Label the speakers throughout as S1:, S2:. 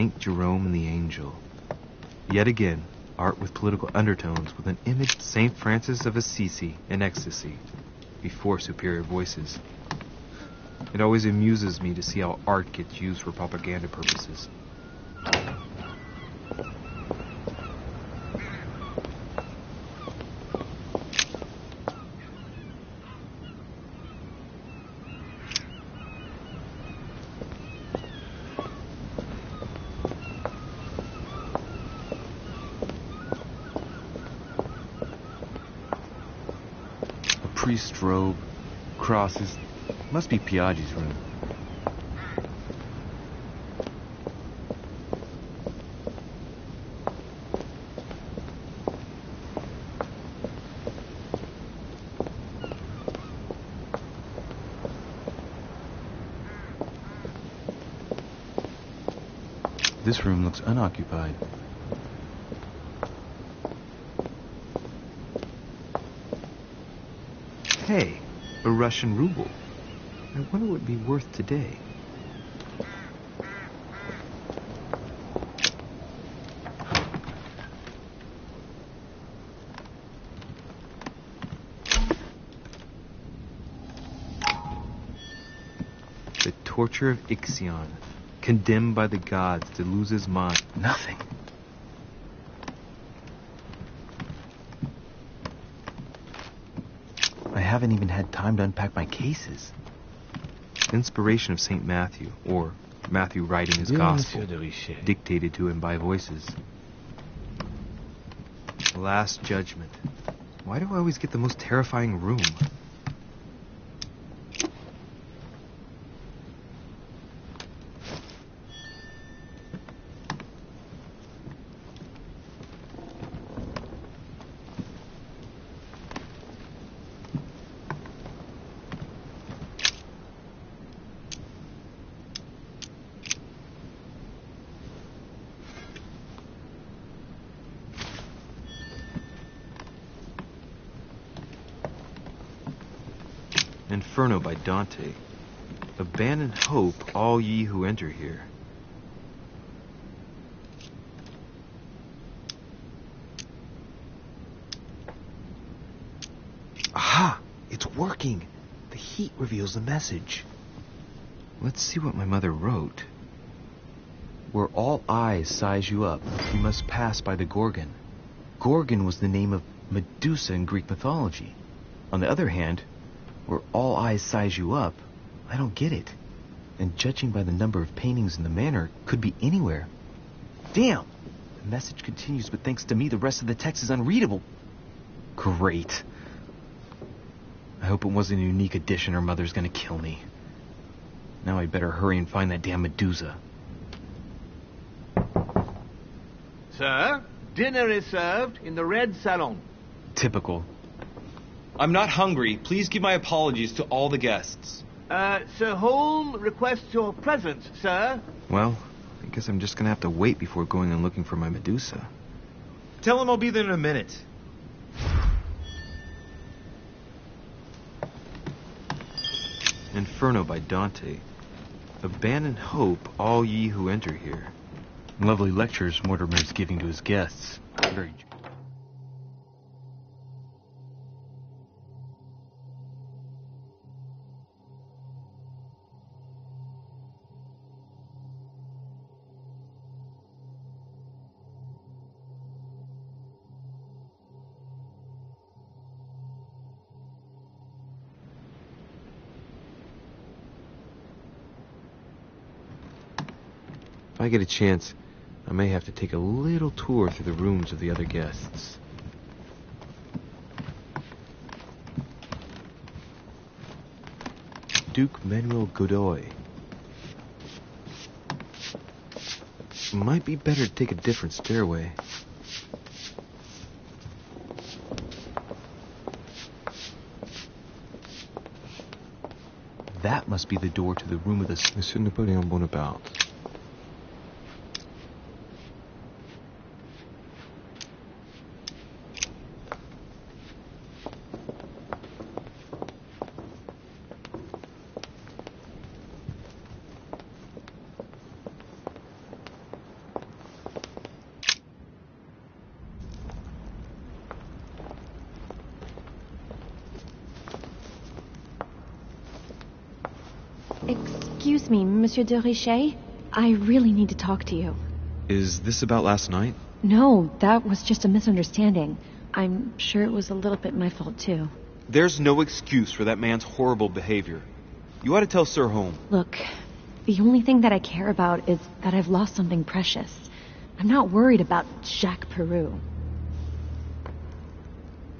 S1: Saint Jerome and the Angel. Yet again, art with political undertones with an imaged Saint Francis of Assisi in ecstasy before superior voices. It always amuses me to see how art gets used for propaganda purposes. Priest's robe, crosses. Must be Piaggi's room. This room looks unoccupied. Hey, a Russian ruble. I wonder what it'd be worth today. The torture of Ixion, condemned by the gods to lose his mind. Nothing. I haven't even had time to unpack my cases. Inspiration of St. Matthew, or Matthew writing his gospel, dictated to him by voices. Last Judgment. Why do I always get the most terrifying room? Inferno by Dante. Abandon hope, all ye who enter here. Aha! It's working! The heat reveals the message. Let's see what my mother wrote. Where all eyes size you up, you must pass by the Gorgon. Gorgon was the name of Medusa in Greek mythology. On the other hand, where all eyes size you up, I don't get it. And judging by the number of paintings in the manor, could be anywhere. Damn! The message continues, but thanks to me, the rest of the text is unreadable. Great. I hope it wasn't a unique edition or Mother's gonna kill me. Now I'd better hurry and find that damn Medusa.
S2: Sir, dinner is served in the red salon.
S1: Typical. I'm not hungry. Please give my apologies to all the guests.
S2: Sir Holm requests your presence, sir.
S1: Well, I guess I'm just gonna have to wait before going and looking for my Medusa. Tell him I'll be there in a minute. Inferno by Dante. Abandon hope, all ye who enter here. Lovely lectures Mortimer's giving to his guests. Very... If I get a chance, I may have to take a little tour through the rooms of the other guests. Duke Manuel Godoy. Might be better to take a different stairway. That must be the door to the room of the Monsieur Napoleon Bonaparte.
S3: Excuse me, Monsieur de Richet. I really need to talk to you.
S1: Is this about last night?
S3: No, that was just a misunderstanding. I'm sure it was a little bit my fault, too.
S1: There's no excuse for that man's horrible behavior. You ought to tell Sir Home.
S3: Look, the only thing that I care about is that I've lost something precious. I'm not worried about Jacques Peru.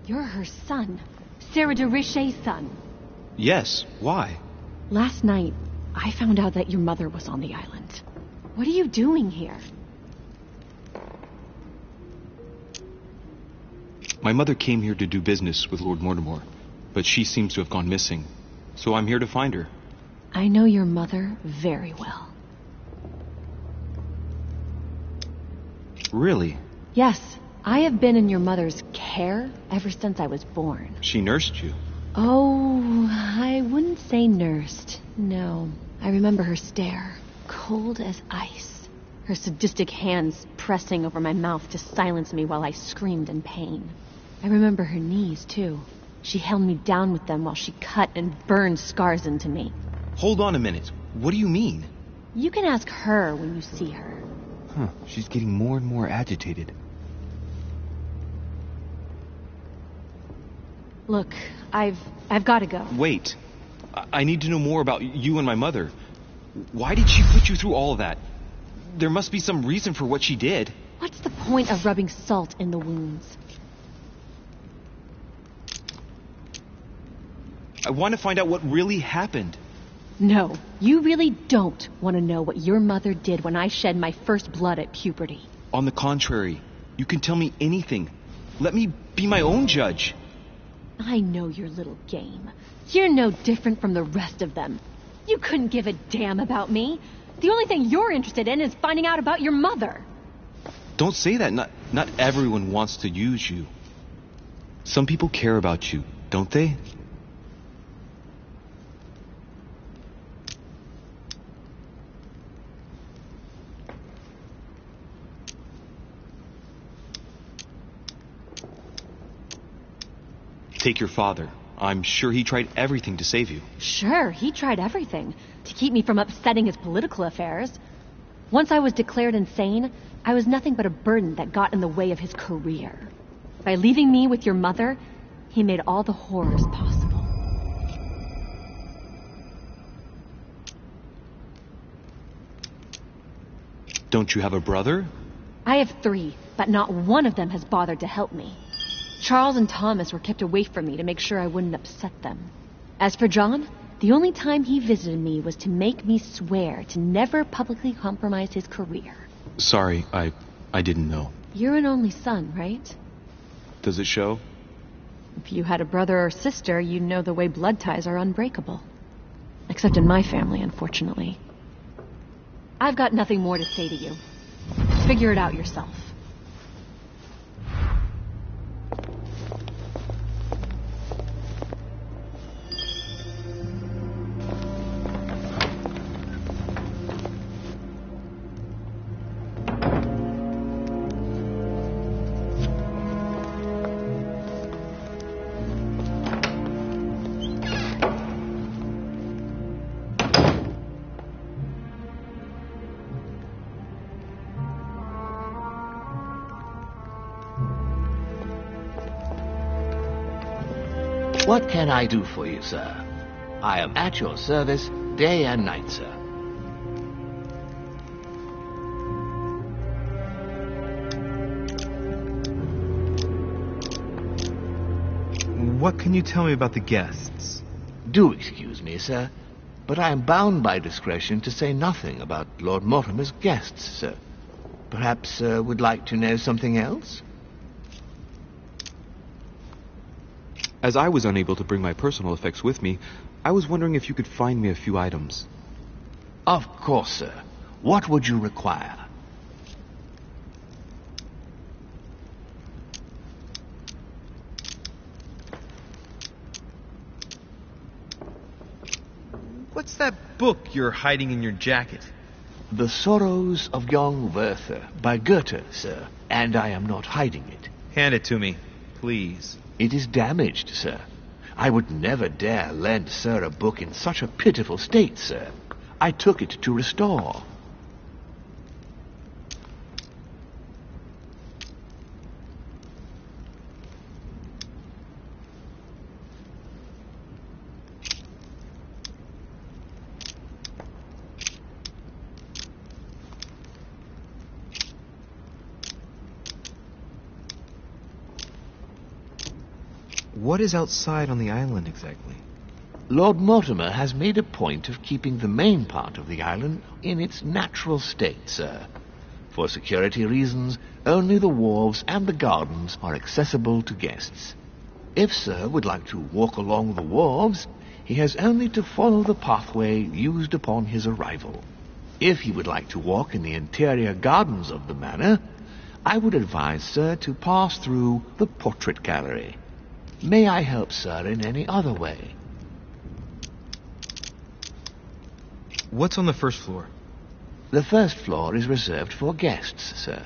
S3: You're her son. Sarah de Richet's son.
S1: Yes, why?
S3: Last night, I found out that your mother was on the island. What are you doing here?
S1: My mother came here to do business with Lord Mortimer, but she seems to have gone missing. So I'm here to find her.
S3: I know your mother very well.
S1: Really?
S3: Yes, I have been in your mother's care ever since I was born.
S1: She nursed you?
S3: Oh, I wouldn't say nursed. No, I remember her stare, cold as ice. Her sadistic hands pressing over my mouth to silence me while I screamed in pain. I remember her knees, too. She held me down with them while she cut and burned scars into me.
S1: Hold on a minute. What do you mean?
S3: You can ask her when you see her.
S1: Huh, she's getting more and more agitated.
S3: Look, I've got to go.
S1: Wait. I need to know more about you and my mother. Why did she put you through all of that? There must be some reason for what she did.
S3: What's the point of rubbing salt in the wounds?
S1: I want to find out what really happened.
S3: No, you really don't want to know what your mother did when I shed my first blood at puberty.
S1: On the contrary, you can tell me anything. Let me be my own judge.
S3: I know your little game. You're no different from the rest of them. You couldn't give a damn about me. The only thing you're interested in is finding out about your mother.
S1: Don't say that. Not everyone wants to use you. Some people care about you, don't they? Take your father. I'm sure he tried everything to save you.
S3: Sure, he tried everything to keep me from upsetting his political affairs. Once I was declared insane, I was nothing but a burden that got in the way of his career. By leaving me with your mother, he made all the horrors possible.
S1: Don't you have a brother?
S3: I have 3, but not one of them has bothered to help me. Charles and Thomas were kept away from me to make sure I wouldn't upset them. As for John, the only time he visited me was to make me swear to never publicly compromise his career.
S1: Sorry, I didn't know.
S3: You're an only son, right?
S1: Does it show?
S3: If you had a brother or sister, you'd know the way blood ties are unbreakable. Except in my family, unfortunately. I've got nothing more to say to you. Figure it out yourself.
S2: What can I do for you, sir? I am at your service day and night, sir.
S1: What can you tell me about the guests?
S2: Do excuse me, sir, but I am bound by discretion to say nothing about Lord Mortimer's guests, sir. Perhaps would like to know something else?
S1: As I was unable to bring my personal effects with me, I was wondering if you could find me a few items.
S2: Of course, sir. What would you require?
S1: What's that book you're hiding in your jacket?
S2: The Sorrows of Young Werther by Goethe, sir. And I am not hiding it.
S1: Hand it to me, please.
S2: It is damaged, sir. I would never dare lend sir a book in such a pitiful state, sir. I took it to restore.
S1: What is outside on the island exactly?
S2: Lord Mortimer has made a point of keeping the main part of the island in its natural state, sir. For security reasons, only the wharves and the gardens are accessible to guests. If sir would like to walk along the wharves, he has only to follow the pathway used upon his arrival. If he would like to walk in the interior gardens of the manor, I would advise sir to pass through the portrait gallery. May I help sir in any other way?
S1: What's on the first floor?
S2: The first floor is reserved for guests, sir.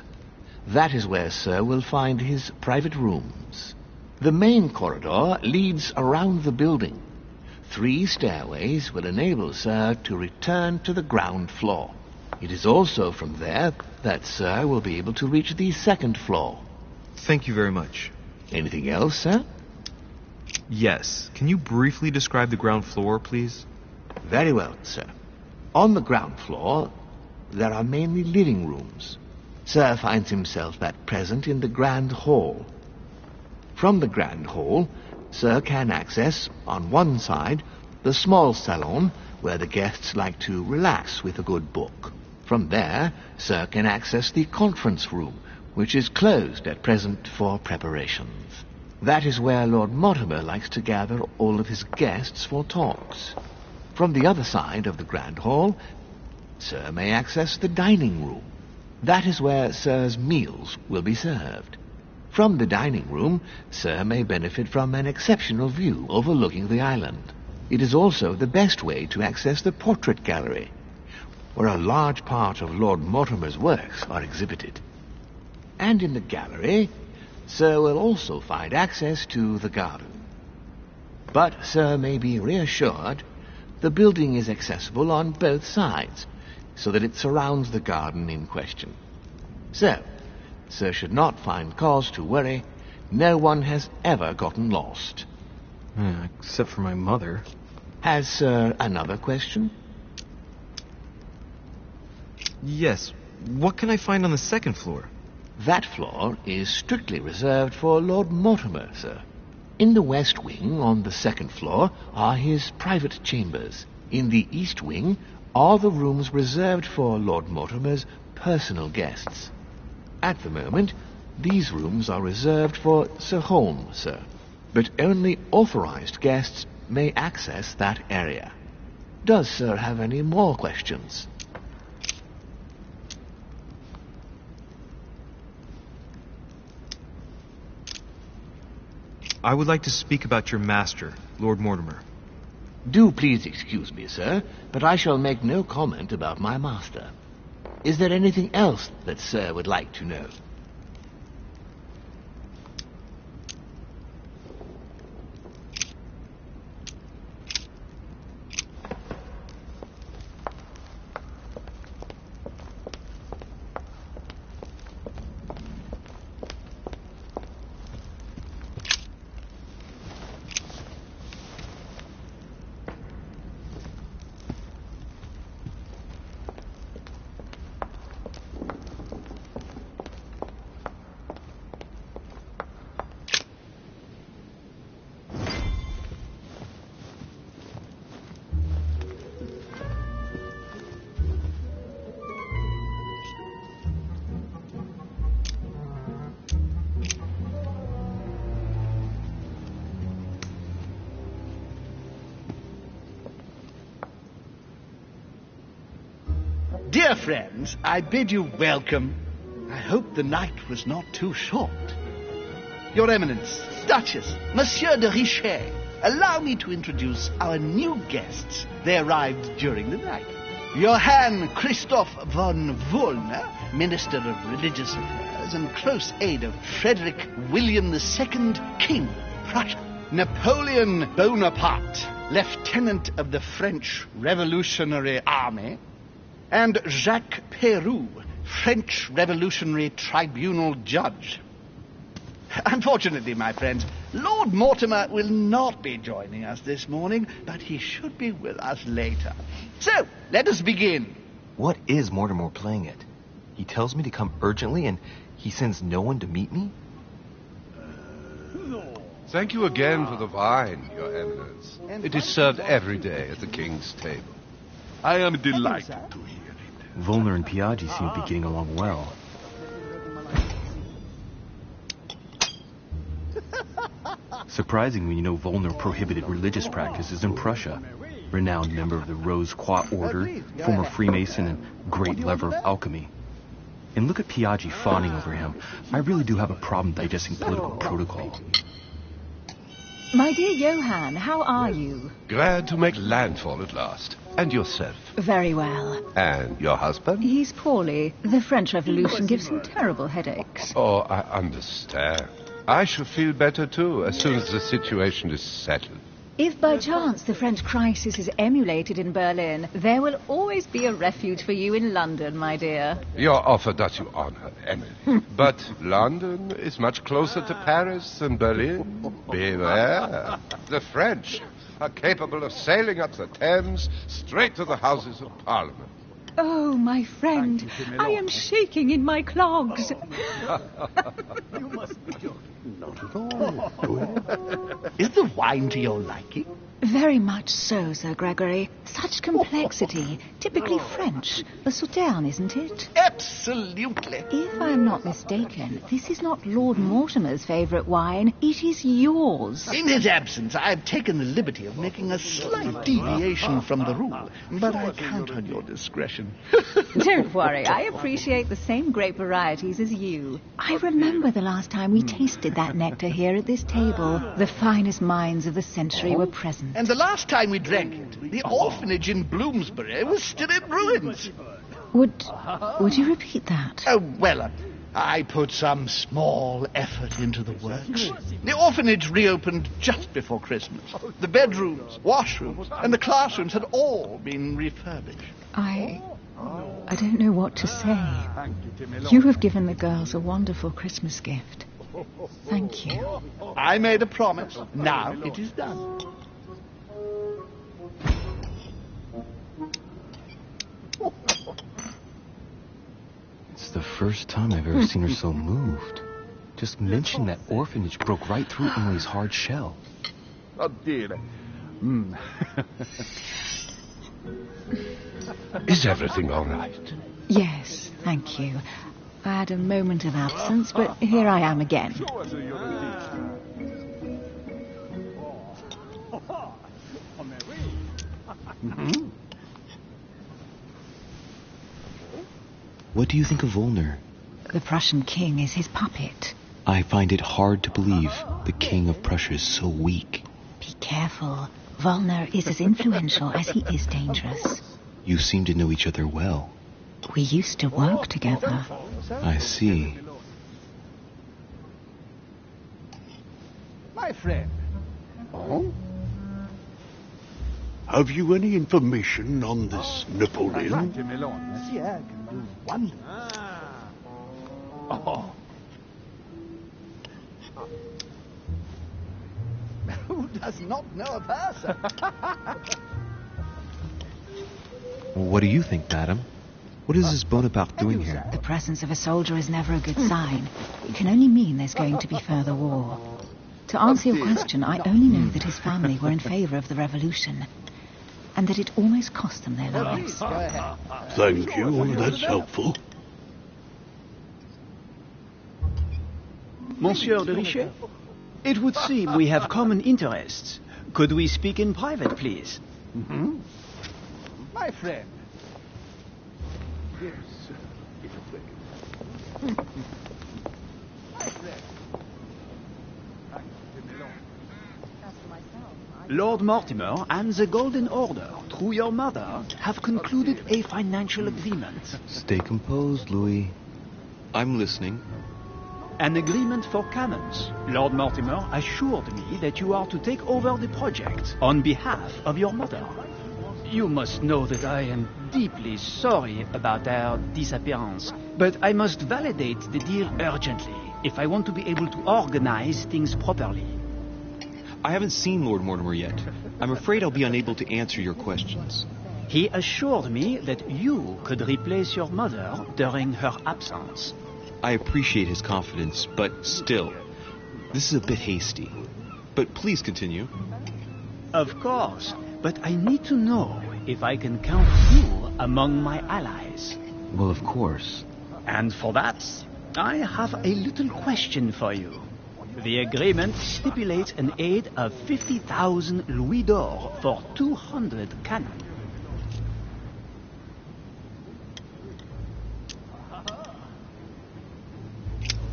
S2: That is where sir will find his private rooms. The main corridor leads around the building. 3 stairways will enable sir to return to the ground floor. It is also from there that sir will be able to reach the second floor.
S1: Thank you very much.
S2: Anything else, sir?
S1: Yes. Can you briefly describe the ground floor, please?
S2: Very well, sir. On the ground floor, there are mainly living rooms. Sir finds himself at present in the Grand Hall. From the Grand Hall, sir can access, on one side, the small salon, where the guests like to relax with a good book. From there, sir can access the conference room, which is closed at present for preparations. That is where Lord Mortimer likes to gather all of his guests for talks. From the other side of the Grand Hall, sir may access the dining room. That is where sir's meals will be served. From the dining room, sir may benefit from an exceptional view overlooking the island. It is also the best way to access the portrait gallery, where a large part of Lord Mortimer's works are exhibited. And in the gallery, sir will also find access to the garden. But sir may be reassured the building is accessible on both sides, so that it surrounds the garden in question. So, sir should not find cause to worry. No one has ever gotten lost.
S1: Except for my mother.
S2: Has sir another question?
S1: Yes. What can I find on the second floor?
S2: That floor is strictly reserved for Lord Mortimer, sir. In the west wing, on the second floor, are his private chambers. In the east wing are the rooms reserved for Lord Mortimer's personal guests. At the moment, these rooms are reserved for Sir Holmes, sir. But only authorized guests may access that area. Does sir have any more questions?
S1: I would like to speak about your master, Lord Mortimer.
S2: Do please excuse me, sir, but I shall make no comment about my master. Is there anything else that sir would like to know?
S4: Dear friends, I bid you welcome. I hope the night was not too short. Your Eminence, Duchess, Monsieur de Richet, allow me to introduce our new guests. They arrived during the night. Johann Christoph von Wollner, Minister of Religious Affairs and close aide of Frederick William II, King of Prussia. Napoleon Bonaparte, Lieutenant of the French Revolutionary Army, and Jacques Peroux, French Revolutionary Tribunal Judge. Unfortunately, my friends, Lord Mortimer will not be joining us this morning, but he should be with us later. So, let us begin.
S1: What is Mortimer playing at? He tells me to come urgently, and he sends no one to meet me?
S5: Thank you again for the wine, Your Eminence. It is served every day at the king's table.
S6: I am delighted to hear it.
S1: Volner and Piaggi seem to be getting along well. Surprising when you know Volner prohibited religious practices in Prussia. Renowned member of the Rose Croix Order, former Freemason, and great lover of alchemy. And look at Piaggi fawning over him. I really do have a problem digesting political protocol.
S7: My dear Johann, how are you?
S5: Glad to make landfall at last. And yourself?
S7: Very well.
S5: And your husband?
S7: He's poorly. The French Revolution gives him terrible headaches.
S5: Oh, I understand. I shall feel better too, as soon as the situation is settled.
S7: If by chance the French crisis is emulated in Berlin, there will always be a refuge for you in London, my dear.
S5: Your offer does you honor, Emily. But London is much closer to Paris than Berlin. Beware. The French are capable of sailing up the Thames straight to the Houses of Parliament.
S7: Oh, my friend, I am shaking in my clogs.
S4: You must be joking. Not at all. Is the wine to your liking?
S7: Very much so, Sir Gregory. Such complexity. Typically French. A Sauterne, isn't it?
S4: Absolutely.
S7: If I'm not mistaken, this is not Lord Mortimer's favourite wine. It is yours.
S4: In his absence, I've taken the liberty of making a slight deviation from the rule, but I count on your discretion.
S7: Don't worry, I appreciate the same grape varieties as you. I remember the last time we tasted that nectar here at this table. The finest minds of the century were present.
S4: And the last time we drank it, the orphanage in Bloomsbury was still in ruins.
S7: Would you repeat that?
S4: Oh, well, I put some small effort into the works. The orphanage reopened just before Christmas. The bedrooms, washrooms, and the classrooms had all been refurbished.
S7: I don't know what to say. You have given the girls a wonderful Christmas gift. Thank you.
S4: I made a promise. Now it is done.
S1: It's the first time I've ever seen her so moved. Just mention that orphanage broke right through Emily's hard shell.
S6: Oh, dear.
S5: Is everything all right?
S7: Yes, thank you. I had a moment of absence, but here I am again.
S1: What do you think of Volner?
S7: The Prussian king is his puppet.
S1: I find it hard to believe the king of Prussia is so weak.
S7: Be careful. Volner is as influential as he is dangerous.
S1: You seem to know each other well.
S7: We used to work together.
S1: I see.
S4: My friend.
S6: Oh? Have you any information on this Napoleon?
S4: Monsieur can do wonders. Oh. Who does not know a person?
S1: What do you think, madam? What is this Bonaparte doing here?
S7: The presence of a soldier is never a good sign. It can only mean there's going to be further war. To answer your question, I only know that his family were in favour of the revolution, and that it almost cost them their lives.
S6: Thank you, that's helpful.
S8: Monsieur de Richet, it would seem we have common interests. Could we speak in private, please?
S4: My friend.
S6: Yes, it's a pleasure.
S4: My friend.
S8: Lord Mortimer and the Golden Order, through your mother, have concluded a financial agreement.
S1: Stay composed, Louis. I'm listening.
S8: An agreement for cannons. Lord Mortimer assured me that you are to take over the project on behalf of your mother. You must know that I am deeply sorry about her disappearance, but I must validate the deal urgently if I want to be able to organize things properly.
S1: I haven't seen Lord Mortimer yet. I'm afraid I'll be unable to answer your questions.
S8: He assured me that you could replace your mother during her absence.
S1: I appreciate his confidence, but still, this is a bit hasty. But please continue.
S8: Of course, but I need to know if I can count you among my allies.
S1: Well, of course.
S8: And for that, I have a little question for you. The agreement stipulates an aid of 50,000 louis d'or for 200 cannon.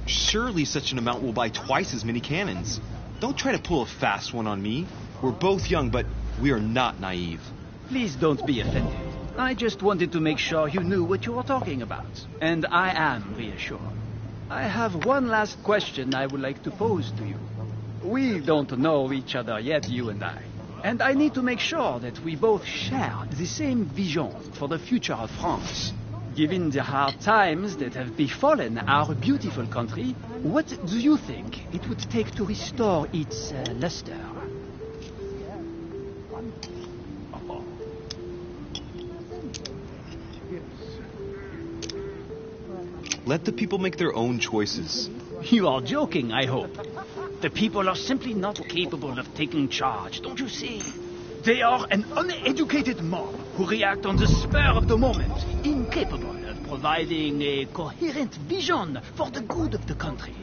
S1: Surely such an amount will buy twice as many cannons. Don't try to pull a fast one on me. We're both young, but we are not naive.
S8: Please don't be offended. I just wanted to make sure you knew what you were talking about. And I am reassured. I have one last question I would like to pose to you. We don't know each other yet, you and I. And I need to make sure that we both share the same vision for the future of France. Given the hard times that have befallen our beautiful country, what do you think it would take to restore its luster?
S1: Let the people make their own choices.
S8: You are joking, I hope. The people are simply not capable of taking charge, don't you see? They are an uneducated mob who react on the spur of the moment, incapable of providing a coherent vision for the good of the country.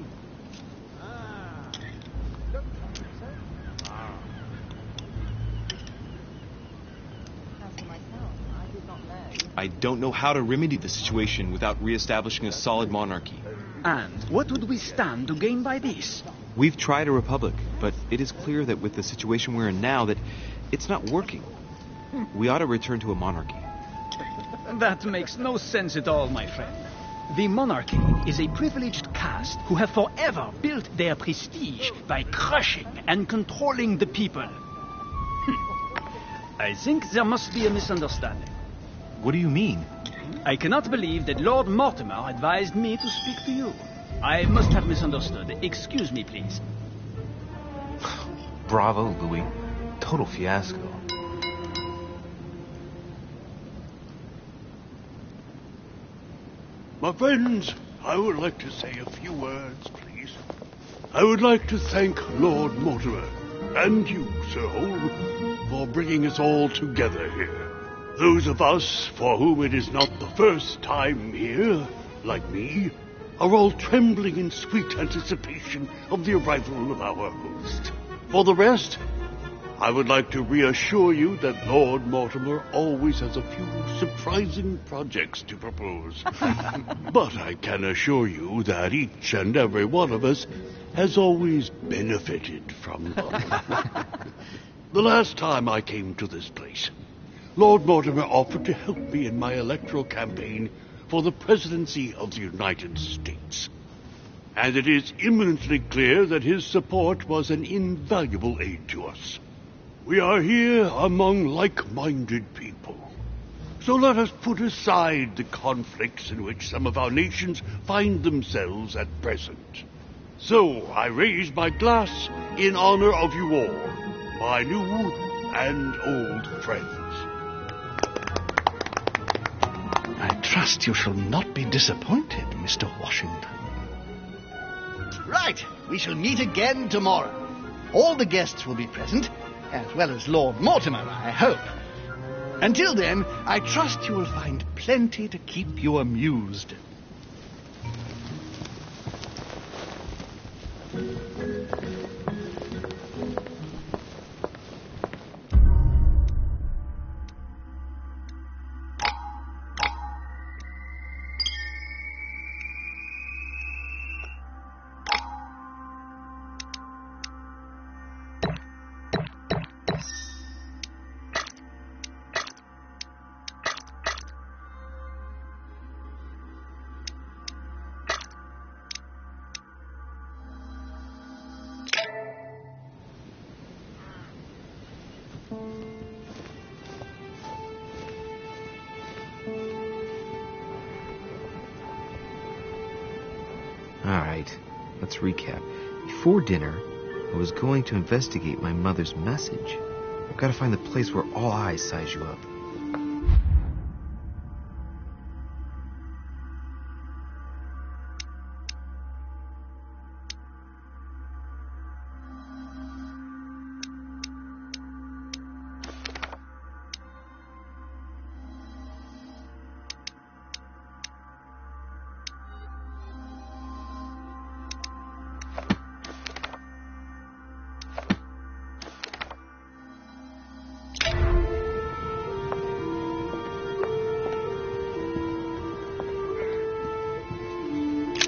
S1: I don't know how to remedy the situation without re-establishing a solid monarchy.
S8: And what would we stand to gain by this?
S1: We've tried a republic, but it is clear that with the situation we're in now, that it's not working. We ought to return to a monarchy.
S8: That makes no sense at all, my friend. The monarchy is a privileged caste who have forever built their prestige by crushing and controlling the people. I think there must be a misunderstanding.
S1: What do you mean?
S8: I cannot believe that Lord Mortimer advised me to speak to you. I must have misunderstood. Excuse me, please.
S1: Bravo, Louis. Total fiasco.
S6: My friends, I would like to say a few words, please. I would like to thank Lord Mortimer and you, Sir Holm, for bringing us all together here. Those of us for whom it is not the first time here, like me, are all trembling in sweet anticipation of the arrival of our host. For the rest, I would like to reassure you that Lord Mortimer always has a few surprising projects to propose. But I can assure you that each and every one of us has always benefited from them. The last time I came to this place, Lord Mortimer offered to help me in my electoral campaign for the presidency of the United States. And it is eminently clear that his support was an invaluable aid to us. We are here among like-minded people. So let us put aside the conflicts in which some of our nations find themselves at present. So I raise my glass in honor of you all, my new and old friends.
S4: I trust you shall not be disappointed, Mr. Washington. Right, we shall meet again tomorrow. All the guests will be present, as well as Lord Mortimer, I hope. Until then, I trust you will find plenty to keep you amused.
S1: Alright, let's recap. Before dinner, I was going to investigate my mother's message. I've got to find the place where all eyes size you up.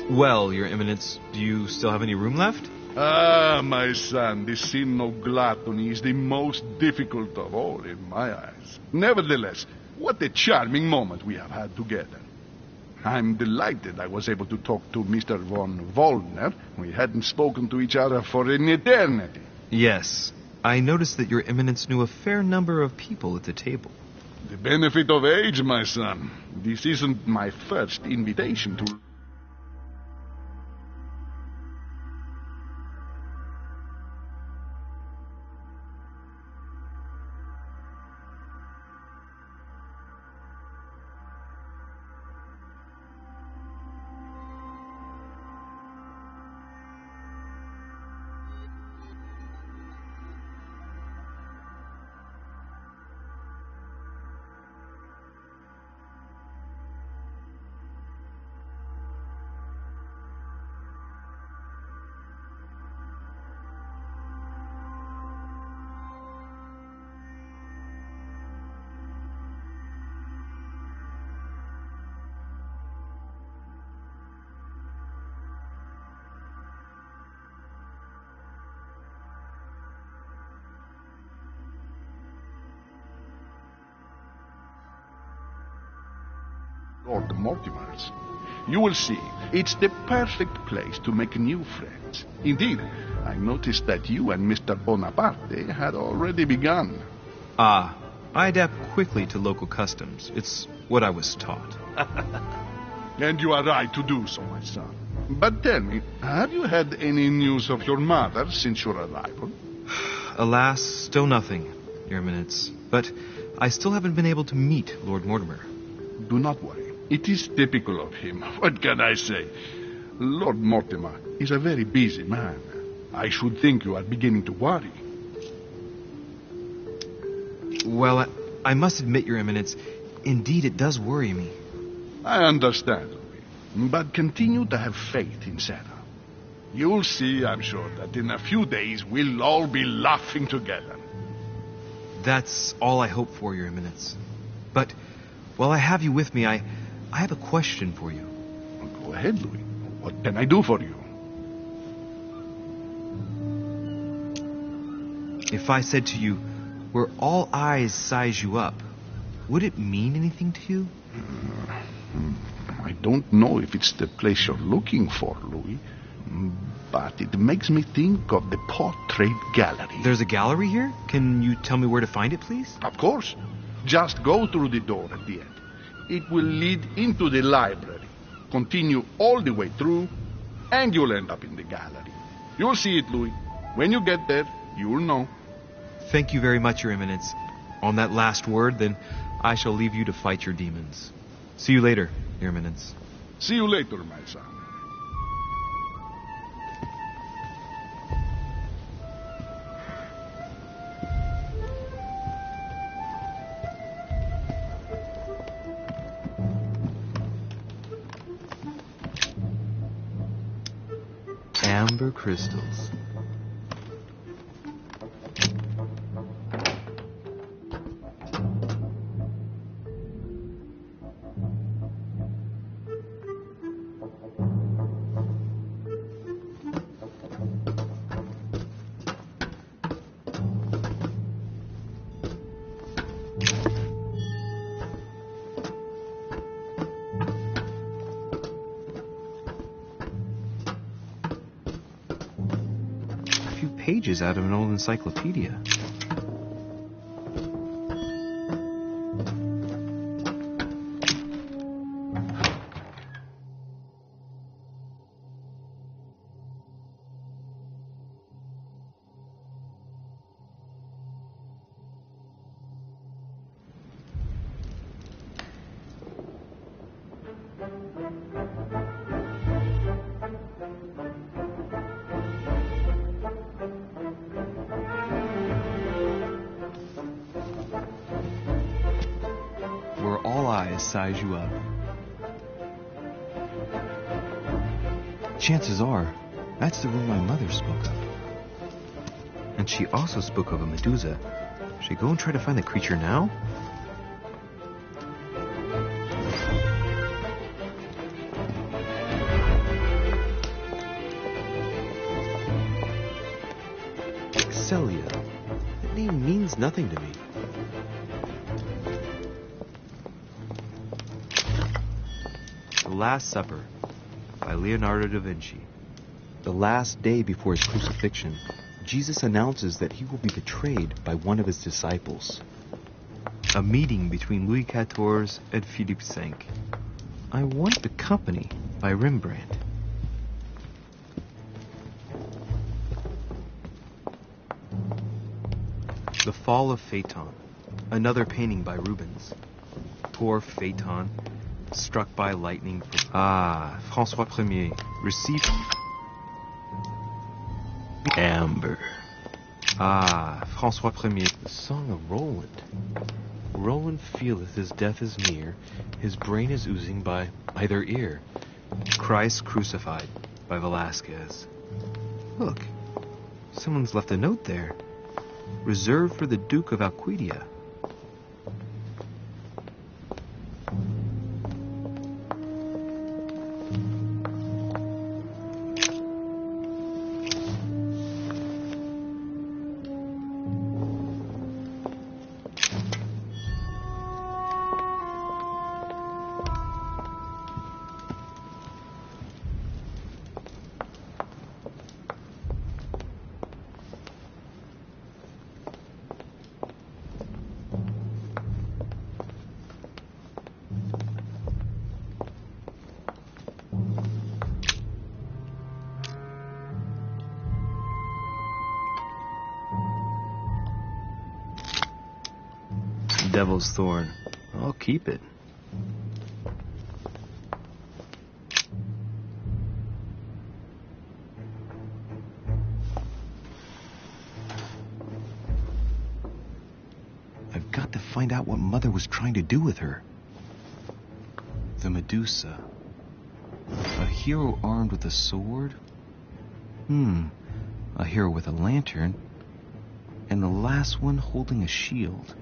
S1: Well, Your Eminence, do you still have any room left?
S6: Ah, my son, the sin of gluttony is the most difficult of all in my eyes. Nevertheless, what a charming moment we have had together. I'm delighted I was able to talk to Mr. von Wollner. We hadn't spoken to each other for an eternity.
S1: Yes. I noticed that Your Eminence knew a fair number of people at the table.
S6: The benefit of age, my son. This isn't my first invitation to... Lord Mortimer's. You will see, it's the perfect place to make new friends. Indeed, I noticed that you and Mr. Bonaparte had already begun.
S1: Ah, I adapt quickly to local customs. It's what I was taught.
S6: And you are right to do so, my son. But tell me, have you had any news of your mother since your arrival?
S1: Alas, still nothing, Your Eminence. But I still haven't been able to meet Lord Mortimer.
S6: Do not worry. It is typical of him. What can I say? Lord Mortimer is a very busy man. I should think you are beginning to worry.
S1: Well, I must admit, Your Eminence, indeed it does worry me.
S6: I understand, Louis. But continue to have faith in Sarah. You'll see, I'm sure, that in a few days we'll all be laughing together.
S1: That's all I hope for, Your Eminence. But while I have you with me, I have a question for you.
S6: Go ahead, Louis. What can I do for you?
S1: If I said to you, where all eyes size you up, would it mean anything to you?
S6: I don't know if it's the place you're looking for, Louis, but it makes me think of the portrait gallery.
S1: There's a gallery here? Can you tell me where to find it, please?
S6: Of course. Just go through the door at the end. It will lead into the library. Continue all the way through, and you'll end up in the gallery. You'll see it, Louis. When you get there, you'll know.
S1: Thank you very much, Your Eminence. On that last word, then, I shall leave you to fight your demons. See you later, Your Eminence.
S6: See you later, my son.
S1: Amber crystals. Pages out of an old encyclopedia. eyes size you up. Chances are, that's the room my mother spoke of. And she also spoke of a Medusa. Should I go and try to find the creature now? Celia. That name means nothing to me. The Last Supper by Leonardo da Vinci. The last day before his crucifixion, Jesus announces that he will be betrayed by one of his disciples. A meeting between Louis XIV and Philippe V. I Want the Company by Rembrandt. The Fall of Phaeton, another painting by Rubens. Poor Phaeton, struck by lightning. François Ier, received amber. François Ier, the Song of Roland. Roland feeleth his death is near, his brain is oozing by either ear. Christ Crucified by Velázquez. Look, someone's left a note there. Reserved for the Duke of Alcudia. Devil's Thorn. I'll keep it. I've got to find out what Mother was trying to do with her. The Medusa. A hero armed with a sword? A hero with a lantern. And the last one holding a shield.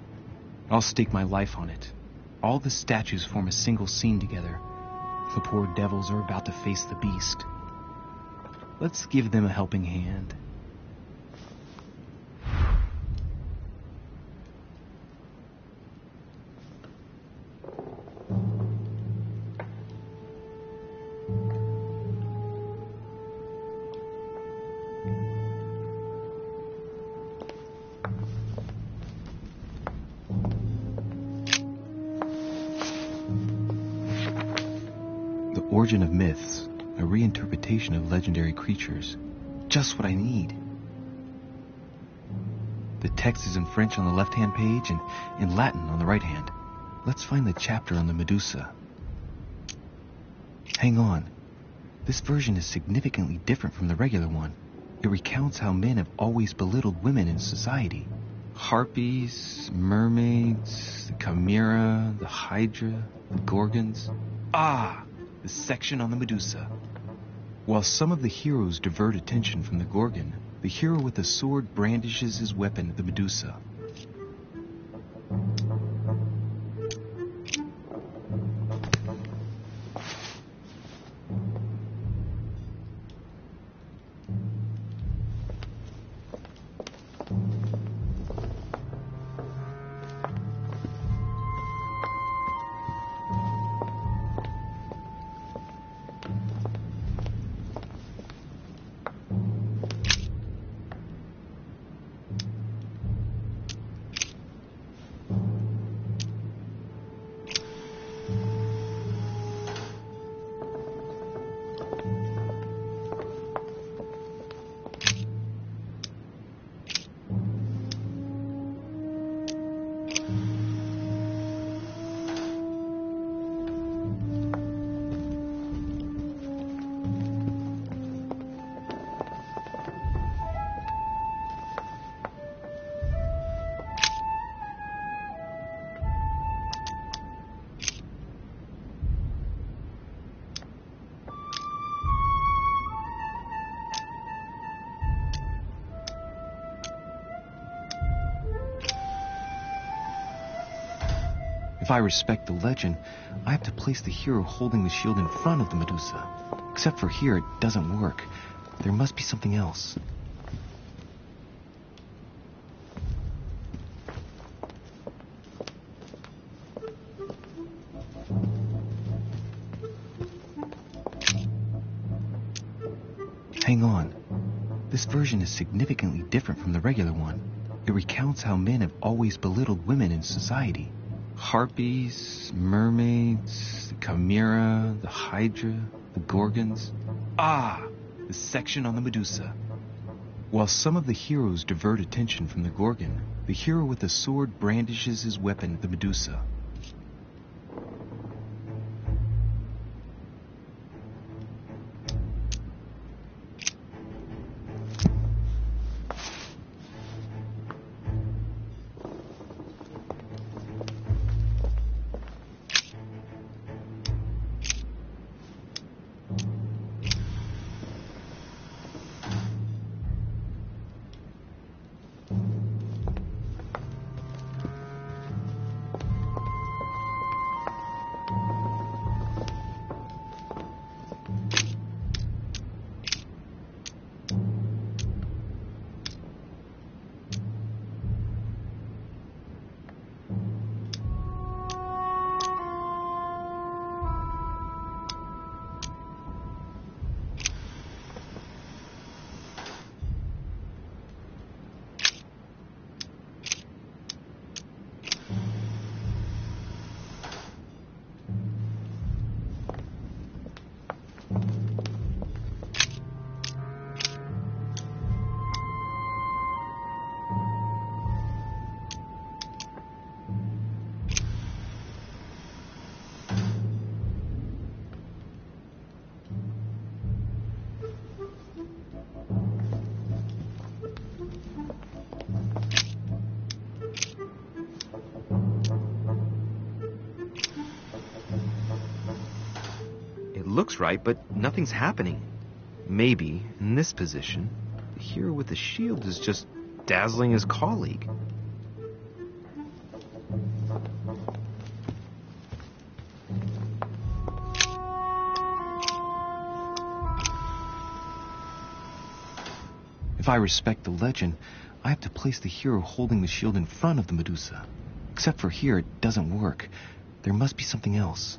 S1: I'll stake my life on it. All the statues form a single scene together. The poor devils are about to face the beast. Let's give them a helping hand. Origin of myths, a reinterpretation of legendary creatures. Just what I need. The text is in French on the left-hand page and in Latin on the right hand. Let's find the chapter on the Medusa. Hang on. This version is significantly different from the regular one. It recounts how men have always belittled women in society. Harpies, mermaids, the chimera, the hydra, the gorgons. The section on the Medusa. While some of the heroes divert attention from the Gorgon, the hero with the sword brandishes his weapon, the Medusa. If I respect the legend, I have to place the hero holding the shield in front of the Medusa. Except for here, it doesn't work. There must be something else. Hang on. This version is significantly different from the regular one. It recounts how men have always belittled women in society. Harpies, mermaids, the chimera, the hydra, the gorgons. Ah, the section on the Medusa. While some of the heroes divert attention from the gorgon, the hero with the sword brandishes his weapon at the Medusa. Looks right, but nothing's happening. Maybe, in this position, the hero with the shield is just dazzling his colleague. If I respect the legend, I have to place the hero holding the shield in front of the Medusa. Except for here, it doesn't work. There must be something else.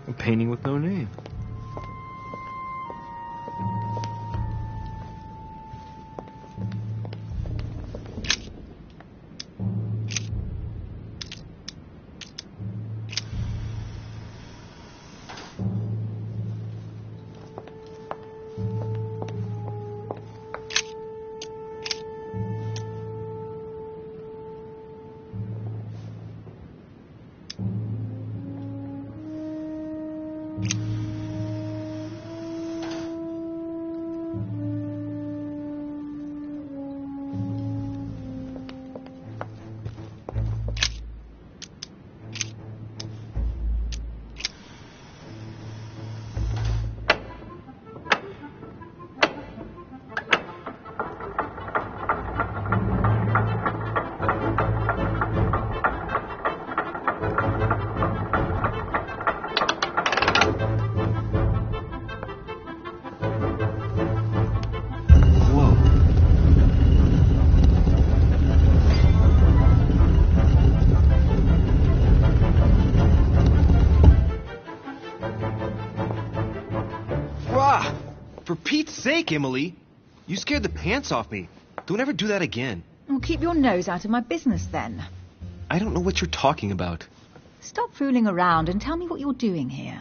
S1: A painting with no name. sake, Emily! You scared the pants off me. Don't ever do that again.
S7: Well, keep your nose out of my business then.
S1: I don't know what you're talking about.
S7: Stop fooling around and tell me what you're doing here.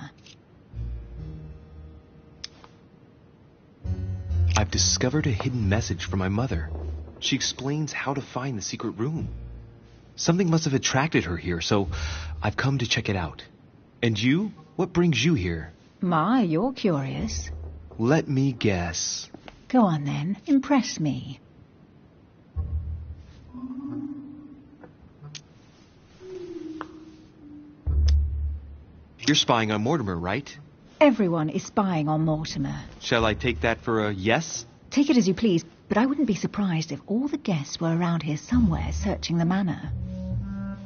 S1: I've discovered a hidden message from my mother. She explains how to find the secret room. Something must have attracted her here, so I've come to check it out. And you? What brings you here?
S7: My, you're curious.
S1: Let me guess.
S7: Go on then, impress me.
S1: You're spying on Mortimer, right?
S7: Everyone is spying on Mortimer.
S1: Shall I take that for a yes?
S7: Take it as you please, but I wouldn't be surprised if all the guests were around here somewhere searching the manor.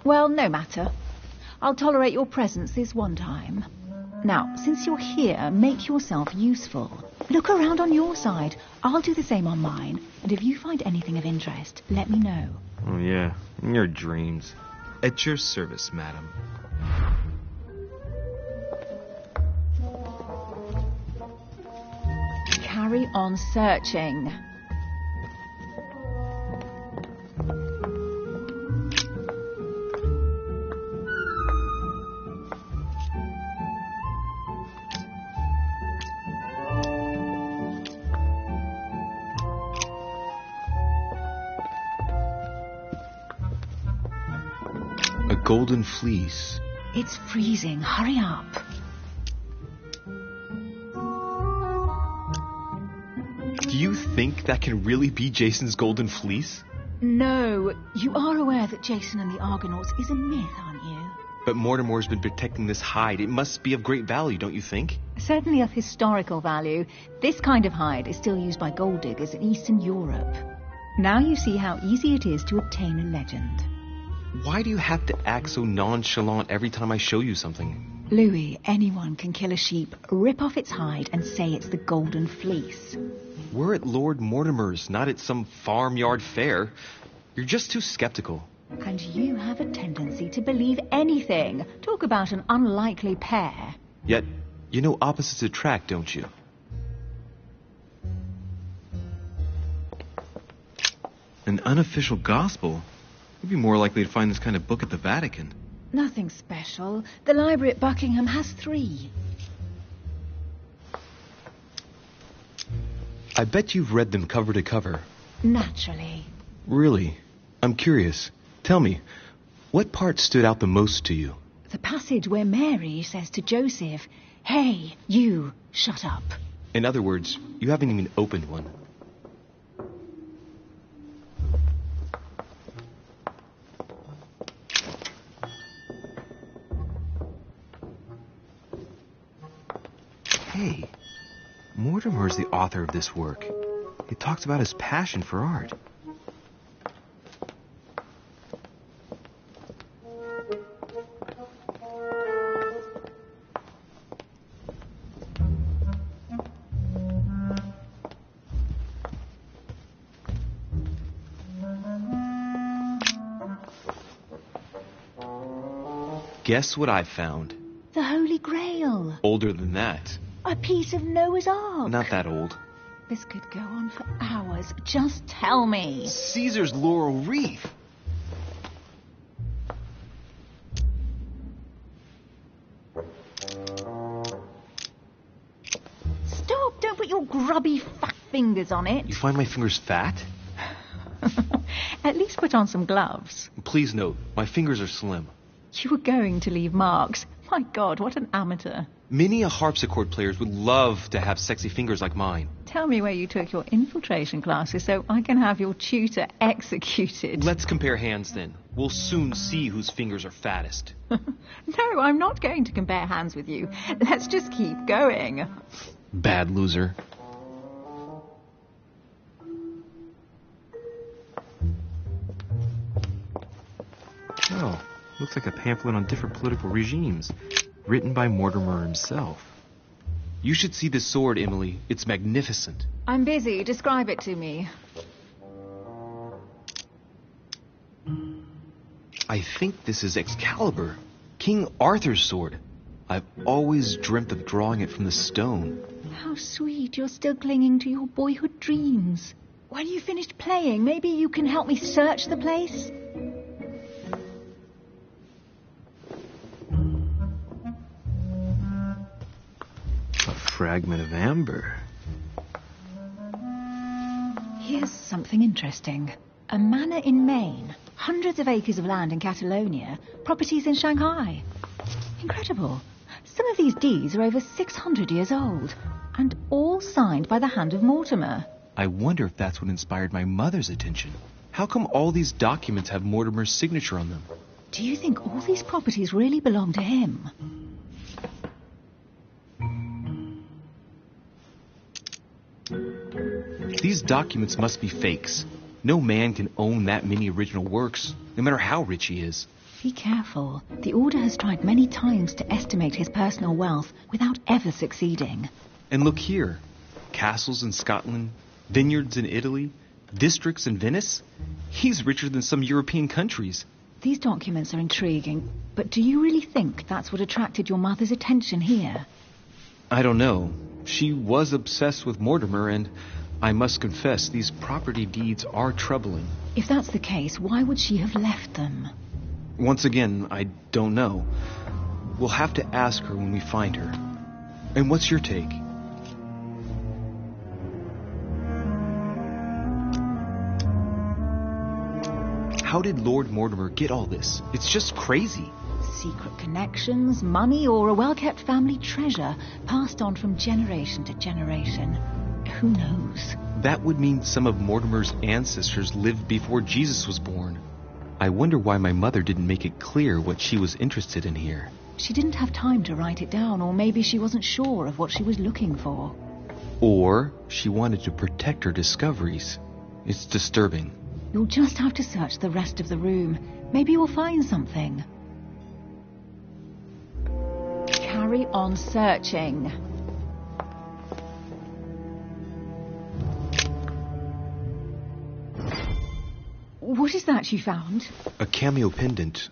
S7: Well, no matter. I'll tolerate your presence this one time. Now, since you're here, make yourself useful. Look around on your side. I'll do the same on mine, and if you find anything of interest, let me know.
S1: Oh, yeah. In your dreams. At your service, madam.
S7: Carry on searching.
S1: A golden fleece.
S7: It's freezing. Hurry up.
S1: Do you think that can really be Jason's golden fleece?
S7: No, you are aware that Jason and the Argonauts is a myth, aren't you?
S1: But Mortimer's been protecting this hide. It must be of great value, don't you think?
S7: Certainly of historical value. This kind of hide is still used by gold diggers in Eastern Europe. Now you see how easy it is to obtain a legend.
S1: Why do you have to act so nonchalant every time I show you something?
S7: Louis, anyone can kill a sheep, rip off its hide, and say it's the golden fleece.
S1: We're at Lord Mortimer's, not at some farmyard fair. You're just too skeptical.
S7: And you have a tendency to believe anything. Talk about an unlikely pair.
S1: Yet, you know opposites attract, don't you? An unofficial gospel? You'd be more likely to find this kind of book at the Vatican.
S7: Nothing special. The library at Buckingham has 3.
S1: I bet you've read them cover to cover.
S7: Naturally.
S1: Really? I'm curious. Tell me, what part stood out the most to you?
S7: The passage where Mary says to Joseph, "Hey, you, shut up."
S1: In other words, you haven't even opened one. Hey, Mortimer's the author of this work. He talks about his passion for art. Guess what I found?
S7: The Holy Grail.
S1: Older than that.
S7: A piece of Noah's Ark.
S1: Not that old.
S7: This could go on for hours. Just tell me.
S1: Caesar's laurel wreath.
S7: Stop! Don't put your grubby fat fingers on it.
S1: You find my fingers fat?
S7: At least put on some gloves.
S1: Please note, my fingers are slim.
S7: You were going to leave marks. My God, what an amateur.
S1: Many a harpsichord players would love to have sexy fingers like mine.
S7: Tell me where you took your infiltration classes so I can have your tutor executed.
S1: Let's compare hands then. We'll soon see whose fingers are fattest.
S7: No, I'm not going to compare hands with you. Let's just keep going.
S1: Bad loser. Oh, looks like a pamphlet on different political regimes, written by Mortimer himself. You should see this sword, Emily. It's magnificent.
S7: I'm busy. Describe it to me.
S1: I think this is Excalibur, King Arthur's sword. I've always dreamt of drawing it from the stone.
S7: How sweet. You're still clinging to your boyhood dreams. When you finished playing, maybe you can help me search the place?
S1: A fragment of amber.
S7: Here's something interesting. A manor in Maine, hundreds of acres of land in Catalonia, properties in Shanghai. Incredible. Some of these deeds are over 600 years old, and all signed by the hand of Mortimer.
S1: I wonder if that's what inspired my mother's attention. How come all these documents have Mortimer's signature on them?
S7: Do you think all these properties really belong to him?
S1: These documents must be fakes. No man can own that many original works, no matter how rich he is.
S7: Be careful. The Order has tried many times to estimate his personal wealth without ever succeeding.
S1: And look here. Castles in Scotland, vineyards in Italy, districts in Venice. He's richer than some European countries.
S7: These documents are intriguing, but do you really think that's what attracted your mother's attention here?
S1: I don't know. She was obsessed with Mortimer, and I must confess, these property deeds are troubling.
S7: If that's the case, why would she have left them?
S1: Once again, I don't know. We'll have to ask her when we find her. And what's your take? How did Lord Mortimer get all this? It's just crazy.
S7: Secret connections, money, or a well-kept family treasure passed on from generation to generation. Who knows?
S1: That would mean some of Mortimer's ancestors lived before Jesus was born. I wonder why my mother didn't make it clear what she was interested in here.
S7: She didn't have time to write it down, or maybe she wasn't sure of what she was looking for.
S1: Or she wanted to protect her discoveries. It's disturbing.
S7: You'll just have to search the rest of the room. Maybe you'll find something. Carry on searching. What is that you found?
S1: A cameo pendant.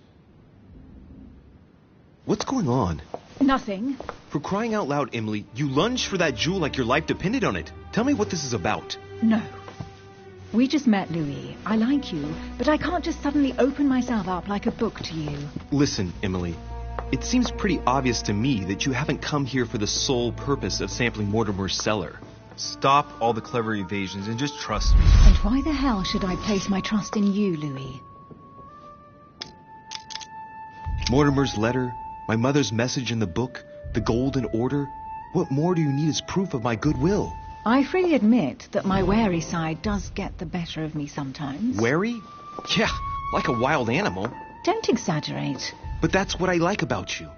S1: What's going on?
S7: Nothing.
S1: For crying out loud, Emily, you lunged for that jewel like your life depended on it. Tell me what this is about.
S7: No. We just met, Louis. I like you, but I can't just suddenly open myself up like a book to you.
S1: Listen, Emily. It seems pretty obvious to me that you haven't come here for the sole purpose of sampling Mortimer's cellar. Stop all the clever evasions and just trust me.
S7: And why the hell should I place my trust in you, Louis?
S1: Mortimer's letter, my mother's message in the book, the Golden Order. What more do you need as proof of my goodwill?
S7: I freely admit that my wary side does get the better of me sometimes.
S1: Wary? Yeah, like a wild animal.
S7: Don't exaggerate.
S1: But that's what I like about you.